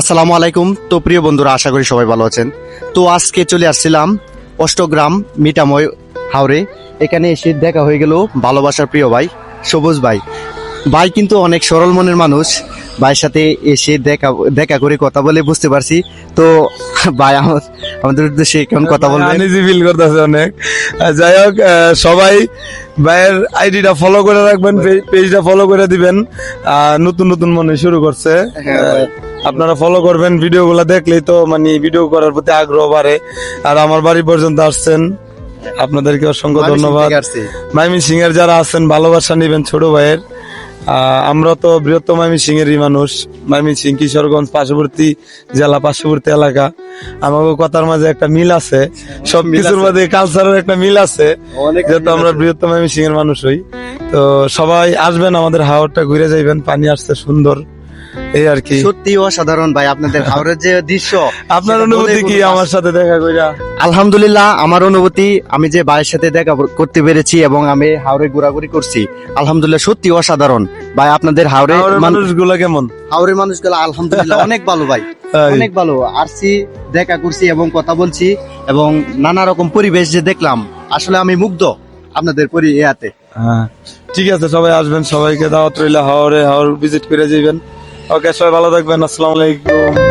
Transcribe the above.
আসসালামু আলাইকুম। তো প্রিয় বন্ধুরা, আশা করি সবাই ভালো আছেন। তো আজকে চলে আসছিলাম অষ্টগ্রাম মিঠাময় হাওরে। এখানে এসে দেখা হয়ে গেল ভালোবাসার প্রিয় ভাই সবুজ ভাই। ভাই কিন্তু অনেক সরল মনের মানুষ। ভাইয়ের সাথে এসে দেখা করে কথা বলে বুঝতে পারছি। তো ভাই আমাদের উদ্দেশ্যে কেমন কথা বলবেন? আনইজি ফিল করতেছে অনেক। যাই হোক, সবাই ভাইয়ের আইডিটা ফলো করে রাখবেন, পেজটা ফলো করে দিবেন। নতুন নতুন মনে শুরু করছে, আপনারা ফলো করবেন। ভিডিওগুলো দেখলেই তো মানে ভিডিও করার প্রতি আগ্রহ বাড়ে। আর আমার বাড়ি পর্যন্ত আসছেন, আপনাদেরকে অসংখ্য ধন্যবাদ। মাইমিন সিং এর যারা আছেন, ভালোবাসা নিবেন ছোট ভাইয়ের। আমরা তো বৃহত্তম মাইমিনসিং এরই মানুষ। মাইমিনসিং কিশোরগঞ্জ পার্শ্ববর্তী জেলা, পার্শ্ববর্তী এলাকা। আমাকে কথার মাঝে একটা মিল আছে, সবকিছুর মাঝে কালচারের একটা মিল আছে, যেহেতু আমরা বৃহত্তম মাইমিনসিং এর মানুষ হই। তো সবাই আসবেন, আমাদের হাওরটা ঘুরে যাইবেন। পানি আসছে সুন্দর, এই আর কি। সত্যি অসাধারণ ভাই আপনাদের হাওরের যে দৃশ্য। আপনার অনুভূতি কি আমার সাথে দেখা কইরা? আলহামদুলিল্লাহ, আমার অনুভূতি, আমি যে ভাইয়ের সাথে দেখা করতে পেরেছি এবং আমি হাওরে ঘোরাঘুরি করছি, আলহামদুলিল্লাহ সত্যি অসাধারণ ভাই। আপনাদের হাওরে মানুষগুলো কেমন? হাওরের মানুষগুলো আলহামদুলিল্লাহ অনেক ভালো ভাই, অনেক ভালো। আসছি, দেখা করছি এবং কথা বলছি, এবং নানা রকম পরিবেশ যে দেখলাম, আসলে আমি মুগ্ধ আপনাদের ইয়াতে। ঠিক আছে, সবাই আসবেন, সবাইকে দাওয়াত রইল হাওর ভিজিট করে যাবেন। ওকে, সবাই ভালো থাকবেন। আসসালামু আলাইকুম।